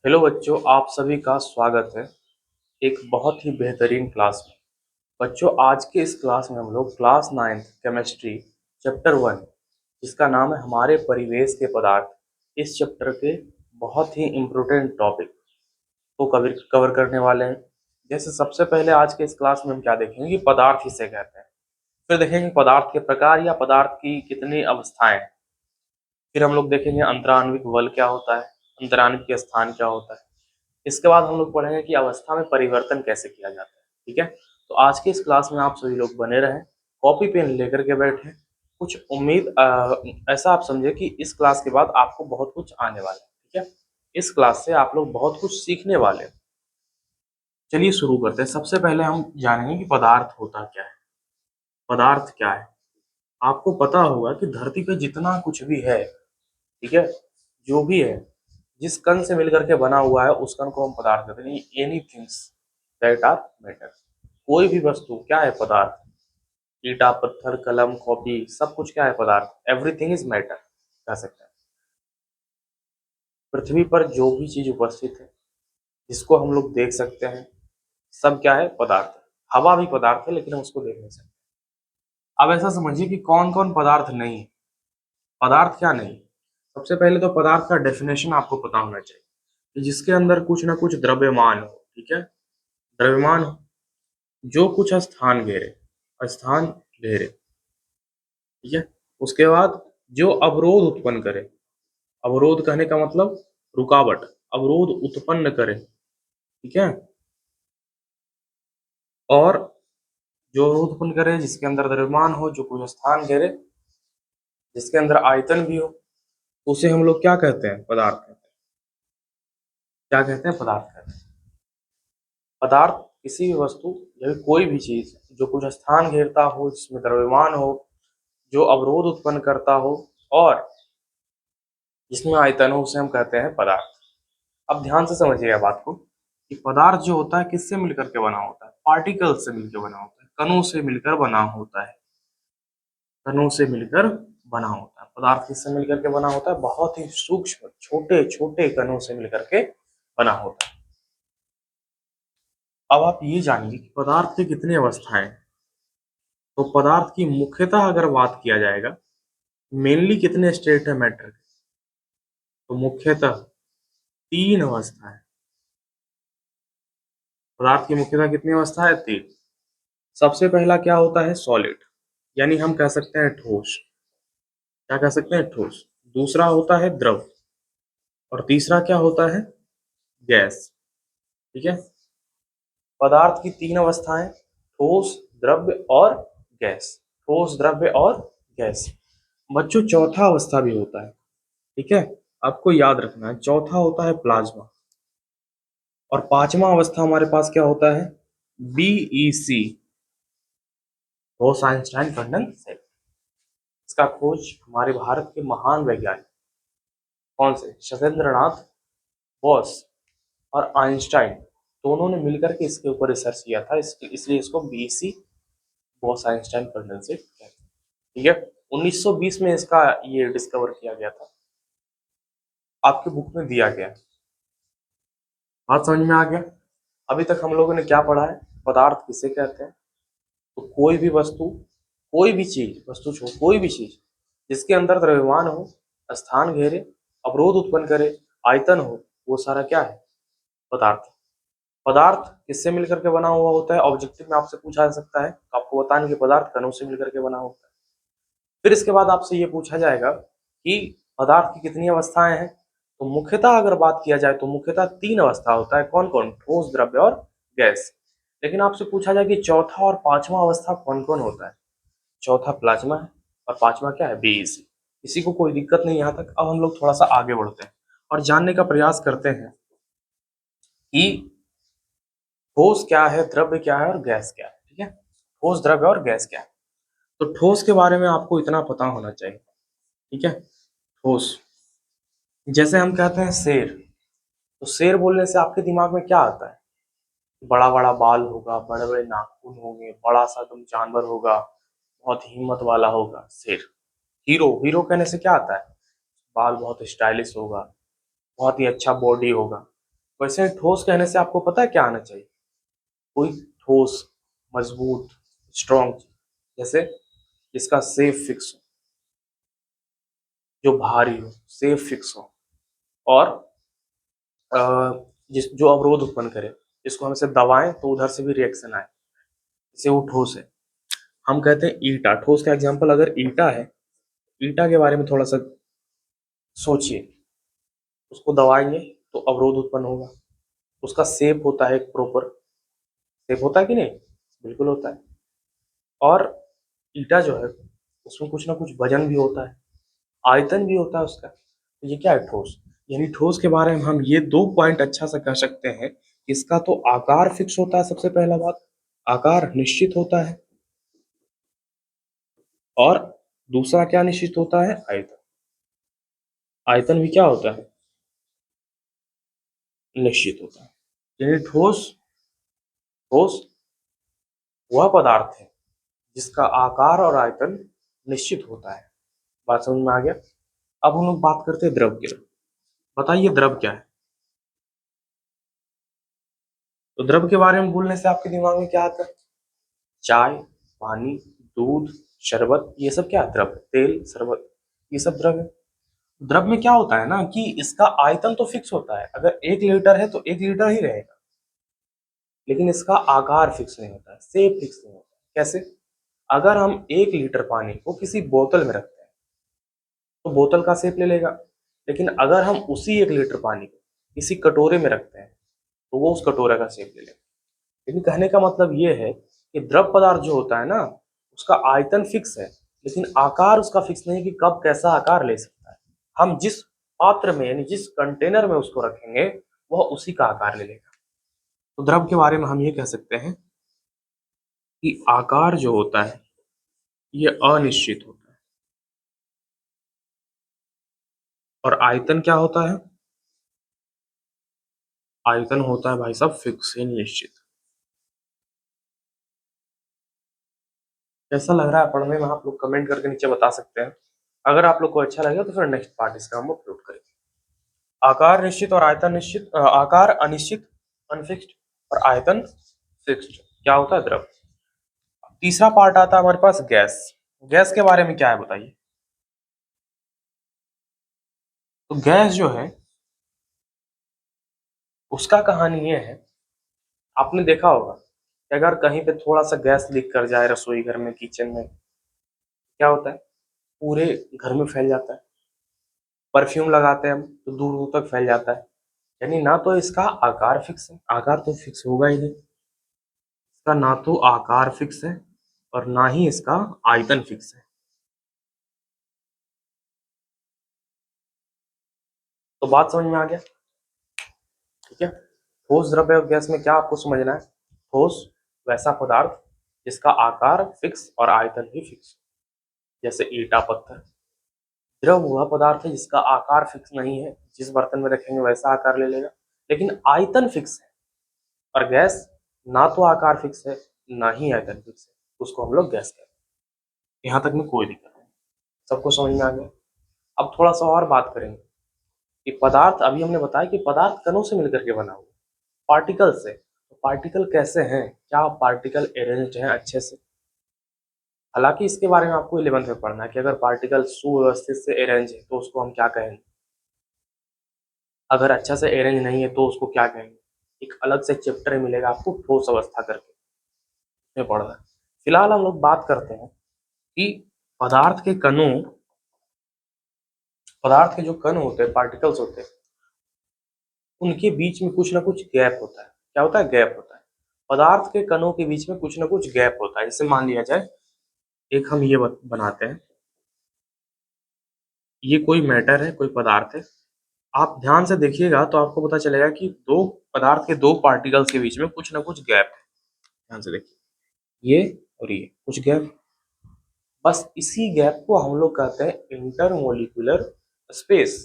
Hello बच्चों, आप सभी का स्वागत है एक बहुत ही बेहतरीन क्लास में। बच्चों, आज के इस क्लास में हम लोग क्लास 9th केमिस्ट्री चैप्टर 1 जिसका नाम है हमारे परिवेश के पदार्थ, इस चैप्टर के बहुत ही इम्पोर्टेंट टॉपिक को कवर कवर करने वाले हैं। जैसे सबसे पहले आज के इस क्लास में हम क्या देखेंगे कि पदार्थ किसे कहते हैं, फिर देखेंगे पदार्थ के प्रकार या पदार्थ की कितनी अवस्थाएं, फिर हम लोग देखेंगे अंतराण्विक बल क्या होता है, अंतराण्विक स्थान क्या होता है। इसके बाद हम लोग पढ़ेंगे कि अवस्था में परिवर्तन कैसे किया जाता है। ठीक है, तो आज के इस क्लास में आप सभी लोग बने रहें, कॉपी पेन लेकर के बैठे। कुछ उम्मीद ऐसा आप समझे कि इस क्लास के बाद आपको बहुत कुछ आने वाला है। ठीक है, इस क्लास से आप लोग बहुत कुछ सीखने वाले हैं। चलिए शुरू करते हैं। सबसे पहले हम जानेंगे कि पदार्थ होता क्या है। पदार्थ क्या है, आपको पता होगा कि धरती पे जितना कुछ भी है, ठीक है, जो भी है, जिस कण से मिलकर के बना हुआ है उस कण को हम पदार्थ कहते हैं। Any things that are matter, कोई भी वस्तु क्या है पदार्थ। ईटा, पत्थर, कलम, कॉपी, सब कुछ क्या है पदार्थ। एवरीथिंग इज मैटर कह सकते हैं। पृथ्वी पर जो भी चीज उपस्थित है जिसको हम लोग देख सकते हैं, सब क्या है पदार्थ। हवा भी पदार्थ है लेकिन हम उसको देख नहीं सकते। अब ऐसा समझिए कि कौन कौन पदार्थ नहीं है। पदार्थ क्या नहीं, सबसे पहले तो पदार्थ का डेफिनेशन आपको पता होना चाहिए कि जिसके अंदर कुछ ना कुछ द्रव्यमान हो। ठीक है, द्रव्यमान हो, जो कुछ स्थान घेरे, स्थान घेरे। ठीक है, उसके बाद जो अवरोध उत्पन्न करे। अवरोध कहने का मतलब रुकावट, अवरोध उत्पन्न करे। ठीक है, और जो अवरोध उत्पन्न करे जिसके अंदर द्रव्यमान हो, जो कुछ स्थान घेरे, जिसके अंदर आयतन भी हो, उसे हम लोग क्या कहते हैं पदार्थ कहते हैं। क्या कहते हैं पदार्थ कहते हैं। पदार्थ किसी भी वस्तु या फिर कोई भी चीज जो कुछ स्थान घेरता हो, जिसमें द्रव्यमान हो, जो अवरोध उत्पन्न करता हो और जिसमें आयतन हो, उसे हम कहते हैं पदार्थ। अब ध्यान से समझिएगा बात को कि पदार्थ जो होता है किससे मिलकर के बना होता है। पार्टिकल से मिलकर बना होता है, कणों से मिलकर बना होता है। कणों से मिलकर बना होता है पदार्थ। किससे मिलकर के बना होता है, बहुत ही सूक्ष्म छोटे छोटे कणों से मिलकर के बना होता है। अब आप ये जानिए कि पदार्थ की कितनी अवस्थाएं हैं। तो पदार्थ की मुख्यतः अगर बात किया जाएगा, मेनली कितने स्टेट है मैटर के, तो मुख्यतः 3 अवस्था है। पदार्थ की मुख्यतः कितनी अवस्था है, 3। सबसे पहला क्या होता है, सॉलिड, यानी हम कह सकते हैं ठोस। क्या कह सकते हैं, ठोस। दूसरा होता है द्रव, और तीसरा क्या होता है, गैस। ठीक है, पदार्थ की 3 अवस्थाएं, ठोस, द्रव्य और गैस। ठोस, द्रव्य और गैस। बच्चों, चौथा अवस्था भी होता है। ठीक है, आपको याद रखना है, चौथा होता है प्लाज्मा। और 5वां अवस्था हमारे पास क्या होता है, बीईसी, बोस आइंस्टाइन कंडेंसेट। इसका खोज हमारे भारत के महान वैज्ञानिक कौन से, शैलेंद्रनाथ बोस और आइंस्टाइन, दोनों ने मिलकर के इसके ऊपर रिसर्च किया था। इसलिए इसको बीईसी, बोस आइंस्टाइन कंडेंसेट कहते हैं। ठीक है, 1920 में इसका ये डिस्कवर किया गया था। आपके बुक में दिया गया। बात समझ में आ गया। अभी तक हम लोगों ने क्या पढ़ा है, पदार्थ किसे कहते हैं। तो कोई भी वस्तु, कोई भी चीज, वस्तु छोड़, कोई भी चीज जिसके अंदर द्रव्यमान हो, स्थान घेरे, अवरोध उत्पन्न करे, आयतन हो, वो सारा क्या है, पदार्थ। पदार्थ किससे मिलकर के बना हुआ होता है, ऑब्जेक्टिव में आपसे पूछा जा सकता है, तो आपको बताना कि पदार्थ कणों से मिलकर के बना होता है। फिर इसके बाद आपसे ये पूछा जाएगा कि पदार्थ की कितनी अवस्थाएं हैं। तो मुख्यतः अगर बात किया जाए तो मुख्यतः 3 अवस्था होता है। कौन कौन, ठोस, द्रव्य और गैस। लेकिन आपसे पूछा जाए कि चौथा और 5वां अवस्था कौन कौन होता है। चौथा प्लाज्मा है और 5वां क्या है, बीईसी। किसी को कोई दिक्कत नहीं यहाँ तक। अब हम लोग थोड़ा सा आगे बढ़ते हैं और जानने का प्रयास करते हैं कि ठोस क्या है, द्रव्य क्या है और गैस क्या है। ठीक है, ठोस, द्रव्य और गैस क्या है। तो ठोस के बारे में आपको इतना पता होना चाहिए। ठीक है, ठोस, जैसे हम कहते हैं शेर, तो शेर बोलने से आपके दिमाग में क्या आता है, बड़ा बड़ा बाल होगा, बड़े बड़े नाखून होंगे, बड़ा सा तुम जानवर होगा, बहुत हिम्मत वाला होगा शेर। हीरो, हीरो कहने से क्या आता है, बाल बहुत स्टाइलिश होगा, बहुत ही अच्छा बॉडी होगा। वैसे ठोस कहने से आपको पता है क्या आना चाहिए? कोई ठोस, मजबूत, स्ट्रॉन्ग, जैसे जिसका सेफ फिक्स हो, जो भारी हो, सेफ फिक्स हो, और अ, जिस जो अवरोध उत्पन्न करे, जिसको हम इसे दबाएं तो उधर से भी रिएक्शन आए, इसे वो ठोस है। हम कहते हैं ईटा। ठोस का एग्जाम्पल अगर ईटा है, ईटा के बारे में थोड़ा सा सोचिए। उसको दबाएंगे तो अवरोध उत्पन्न होगा, उसका शेप होता है एक प्रॉपर, शेप होता है कि नहीं? बिल्कुल होता है। और ईटा जो है उसमें कुछ ना कुछ वजन भी होता है, आयतन भी होता है उसका। तो ये क्या है? ठोस। यानी ठोस के बारे में हम ये दो पॉइंट अच्छा से कह सकते हैं। इसका तो आकार फिक्स होता है, सबसे पहला बात, आकार निश्चित होता है। और दूसरा क्या निश्चित होता है? आयतन। आयतन भी क्या होता है? निश्चित होता है। यानी ठोस, ठोस वह पदार्थ है जिसका आकार और आयतन निश्चित होता है। बात समझ में आ गया? अब हम लोग बात करते हैं द्रव की। बताइए द्रव क्या है? तो द्रव के बारे में बोलने से आपके दिमाग में क्या आता है? चाय, पानी, दूध, शरबत, ये सब क्या है? द्रव है। तेल, शरबत, ये सब द्रव है। द्रव में क्या होता है ना कि इसका आयतन तो फिक्स होता है, अगर 1 लीटर है तो 1 लीटर ही रहेगा, लेकिन इसका आकार फिक्स नहीं होता है, शेप फिक्स नहीं होता है। कैसे? अगर हम 1 लीटर पानी को किसी बोतल में रखते हैं तो बोतल का शेप ले लेगा, लेकिन अगर हम उसी 1 लीटर पानी को किसी कटोरे में रखते हैं तो वो उस कटोरे का शेप ले लेगा। लेकिन कहने का मतलब ये है कि द्रव पदार्थ जो होता है ना, उसका आयतन फिक्स है, लेकिन आकार उसका फिक्स नहीं कि कब कैसा आकार ले सकता है। हम जिस पात्र में यानी जिस कंटेनर में उसको रखेंगे वह उसी का आकार ले लेगा। तो द्रव के बारे में हम ये कह सकते हैं कि आकार जो होता है ये अनिश्चित होता है, और आयतन क्या होता है? आयतन होता है भाई साहब फिक्स यानी निश्चित। कैसा लग रहा है पढ़ने में? आप लोग कमेंट करके नीचे बता सकते हैं। अगर आप लोग को अच्छा लगे तो फिर नेक्स्ट पार्ट इसका हम अपलोड करेंगे। आकार निश्चित और आयतन निश्चित, आकार अनिश्चित अनफिक्स्ड, और आयतन फिक्स्ड, क्या होता है? द्रव। तीसरा पार्ट आता है हमारे पास गैस। गैस के बारे में क्या है बताइए? तो गैस जो है उसका कहानी ये है, आपने देखा होगा कि अगर कहीं पे थोड़ा सा गैस लीक कर जाए रसोई घर में, किचन में, क्या होता है? पूरे घर में फैल जाता है। परफ्यूम लगाते हैं हम तो दूर दूर तक फैल जाता है। यानी ना तो इसका आकार फिक्स है, आकार तो फिक्स होगा ही नहीं, इसका ना तो आकार फिक्स है और ना ही इसका आयतन फिक्स है। तो बात समझ में आ गया? ठीक है। ठोस, द्रव्य और गैस में क्या आपको समझना है? ठोस वैसा पदार्थ जिसका आकार फिक्स और आयतन भी फिक्स, जैसे ईटा, पत्थर। द्रव वह पदार्थ है जिसका आकार फिक्स नहीं है, जिस बर्तन में रखेंगे वैसा आकार ले लेगा, लेकिन आयतन फिक्स है। और गैस ना तो आकार फिक्स है ना ही आयतन फिक्स है, उसको हम लोग गैस कहते हैं। यहाँ तक में कोई दिक्कत नहीं, सबको समझ में आ गया? अब थोड़ा सा और बात करेंगे कि पदार्थ, अभी हमने बताया कि पदार्थ कणों से मिलकर के बना हुआ, पार्टिकल से। तो पार्टिकल कैसे हैं? क्या पार्टिकल अरेंज्ड हैं अच्छे से? हालांकि इसके बारे में आपको 11th में पढ़ना है कि अगर पार्टिकल सुव्यवस्थित से अरेंज है तो उसको हम क्या कहेंगे, अगर अच्छा से अरेंज नहीं है तो उसको क्या कहेंगे। एक अलग से चैप्टर मिलेगा आपको ठोस अवस्था करके, उसमें पढ़ना है। फिलहाल हम लोग बात करते हैं कि पदार्थ के कणों, पदार्थ के जो कण होते हैं, पार्टिकल्स होते हैं, उनके बीच में कुछ ना कुछ गैप होता है। क्या होता है? गैप होता है। पदार्थ के कणों के बीच में कुछ ना कुछ गैप होता है। जैसे मान लिया जाए, एक हम ये बनाते हैं, ये कोई मैटर है, कोई पदार्थ है। आप ध्यान से देखिएगा तो आपको पता चलेगा कि दो पदार्थ के दो पार्टिकल्स के बीच में कुछ ना कुछ गैप है। ध्यान से देखिए, ये और ये कुछ गैप, बस इसी गैप को हम लोग कहते हैं इंटरमोलिकुलर स्पेस।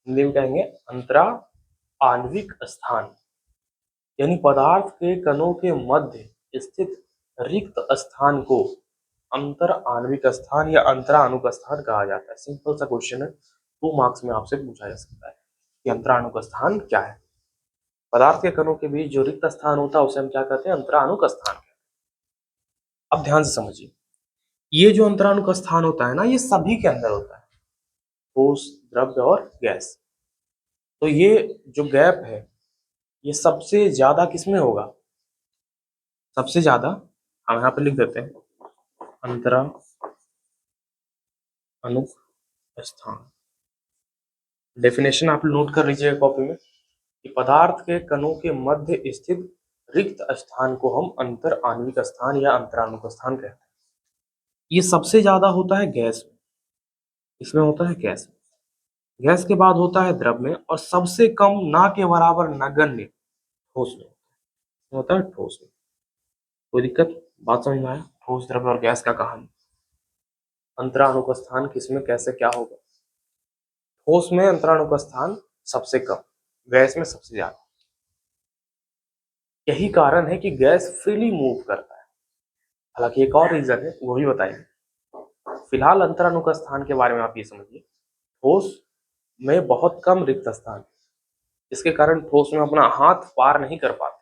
हिंदी में कहेंगे अंतरा आणविक स्थान। यानी पदार्थ के कणों के मध्य स्थित रिक्त स्थान को अंतर आणविक स्थान या अंतराणुक स्थान कहा जाता है। सिंपल सा क्वेश्चन है, 2 मार्क्स में आपसे पूछा जा सकता है कि अंतराणुक स्थान क्या है। पदार्थ के कणों के बीच जो रिक्त स्थान होता है उसे हम क्या कहते हैं? अंतराणुक स्थान कहते हैं। अब ध्यान से समझिए, ये जो अंतराणुक स्थान होता है ना, ये सभी के अंदर होता है, ठोस, द्रव्य और गैस। तो ये जो गैप है, ये सबसे ज्यादा किसमें होगा? सबसे ज्यादा हम यहाँ पे लिख देते हैं अंतराणुक स्थान। डेफिनेशन आप नोट कर लीजिएगा कॉपी में कि पदार्थ के कणों के मध्य स्थित रिक्त स्थान को हम अंतर आणविक स्थान या अंतराणुक स्थान कहते हैं। ये सबसे ज्यादा होता है गैस में, इसमें होता है गैस में, गैस के बाद होता है द्रव में, और सबसे कम ना के बराबर नगण्य ठोस में होता है ठोस में। कोई दिक्कत? बात समझ में आया? ठोस, द्रव्य और गैस का कहानी। अंतराणुक स्थान किसमें कैसे क्या होगा? ठोस में अंतराणुक स्थान सबसे कम, गैस में सबसे ज्यादा। यही कारण है कि गैस फ्रीली मूव करता है। हालांकि एक और रीजन है, वो भी बताएंगे। फिलहाल अंतराणुक स्थान के बारे में आप ये समझिए, ठोस में बहुत कम रिक्त स्थान, इसके कारण ठोस में अपना हाथ पार नहीं कर पाते।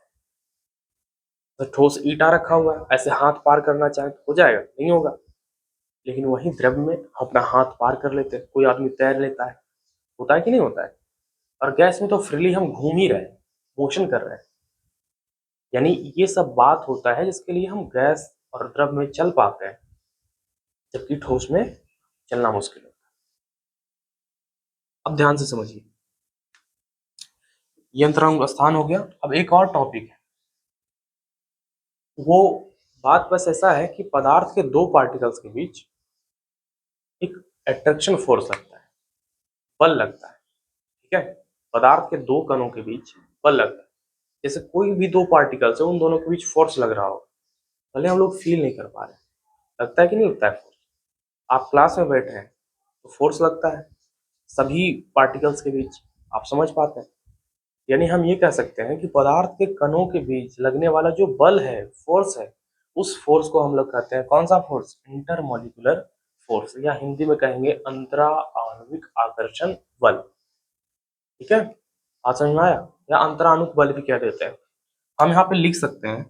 तो ठोस ईटा रखा हुआ है, ऐसे हाथ पार करना चाहे तो हो जाएगा? नहीं होगा। लेकिन वही द्रव्य में अपना हाथ पार कर लेते हैं, कोई आदमी तैर लेता है, होता है कि नहीं होता है? और गैस में तो फ्रीली हम घूम ही रहे हैं, मोशन कर रहे हैं। यानी ये सब बात होता है जिसके लिए हम गैस और द्रव में चल पाते हैं, जबकि ठोस में चलना मुश्किल होता है। अब ध्यान से समझिए, ये अंतरांग स्थान हो गया। अब एक और टॉपिक है, वो बात बस ऐसा है कि पदार्थ के दो पार्टिकल्स के बीच एक अट्रैक्शन फोर्स लगता है, बल लगता है। ठीक है, पदार्थ के दो कणों के बीच बल लगता है। जैसे कोई भी दो पार्टिकल्स है, उन दोनों के बीच फोर्स लग रहा हो, भले हम लोग फील नहीं कर पा रहे, लगता है कि नहीं लगता है फोर्स? आप क्लास में बैठे हैं तो फोर्स लगता है सभी पार्टिकल्स के बीच, आप समझ पाते हैं। यानी हम ये कह सकते हैं कि पदार्थ के कणों के बीच लगने वाला जो बल है, फोर्स है, उस फोर्स को हम लोग कहते हैं कौन सा फोर्स? इंटरमोलिकुलर फोर्स, या हिंदी में कहेंगे अंतरा आणविक आकर्षण बल। ठीक है, आज समझ में आया? या अंतराणुक बल भी कह देते हैं। हम यहाँ पे लिख सकते हैं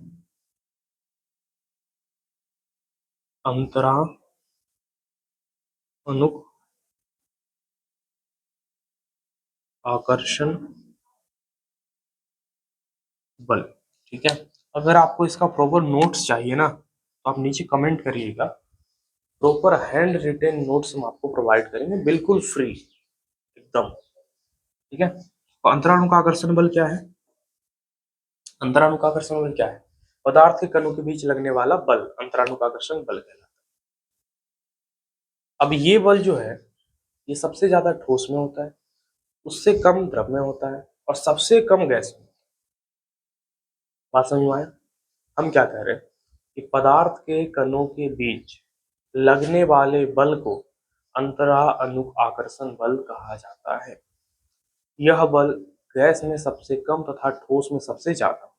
अंतराणुक आकर्षण बल। ठीक है, अगर आपको इसका प्रॉपर नोट्स चाहिए ना, तो आप नीचे कमेंट करिएगा, प्रॉपर हैंड रिटेन नोट्स हम आपको प्रोवाइड करेंगे, बिल्कुल फ्री एकदम। ठीक है, तो अंतराणु आकर्षण बल क्या है? अंतराणु आकर्षण बल क्या है? पदार्थ के कणों के बीच लगने वाला बल अंतराणु आकर्षण बल कहलाता है। अब ये बल जो है, ये सबसे ज्यादा ठोस में होता है, उससे कम द्रव में होता है, और सबसे कम गैस में। बात समझ में आया? हम क्या कह रहे हैं कि पदार्थ के कणों के बीच लगने वाले बल को अंतराणु आकर्षण बल कहा जाता है। यह बल गैस में सबसे कम तथा ठोस में सबसे ज्यादा।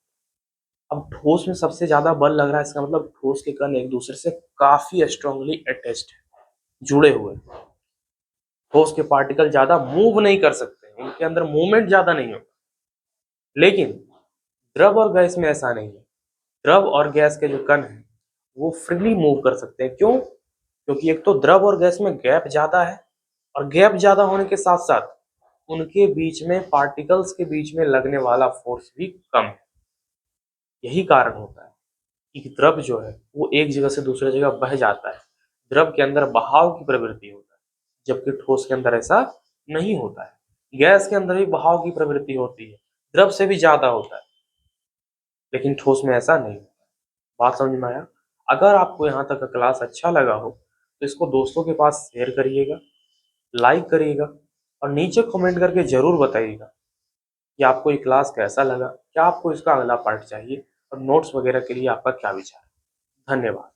अब ठोस में सबसे ज्यादा बल लग रहा है, इसका मतलब ठोस के कण एक दूसरे से काफी स्ट्रांगली अटैच्ड है, जुड़े हुए। ठोस के पार्टिकल ज्यादा मूव नहीं कर सकते, उनके अंदर मूवमेंट ज्यादा नहीं होता। लेकिन द्रव और गैस में ऐसा नहीं है। द्रव और गैस के जो कण हैं वो फ्रीली मूव कर सकते हैं। क्यों? क्योंकि एक तो द्रव और गैस में गैप ज्यादा है, और गैप ज्यादा होने के साथ साथ उनके बीच में, पार्टिकल्स के बीच में लगने वाला फोर्स भी कम है। यही कारण होता है कि द्रव जो है वो एक जगह से दूसरे जगह बह जाता है, द्रव के अंदर बहाव की प्रवृत्ति होता है, जबकि ठोस के अंदर ऐसा नहीं होता है। गैस के अंदर भी बहाव की प्रवृत्ति होती है, द्रव से भी ज्यादा होता है, लेकिन ठोस में ऐसा नहीं होता। बात समझ में आया? अगर आपको यहाँ तक का क्लास अच्छा लगा हो तो इसको दोस्तों के पास शेयर करिएगा, लाइक करिएगा, और नीचे कमेंट करके जरूर बताइएगा कि आपको ये क्लास कैसा लगा, क्या आपको इसका अगला पार्ट चाहिए, और नोट्स वगैरह के लिए आपका क्या विचार है। धन्यवाद।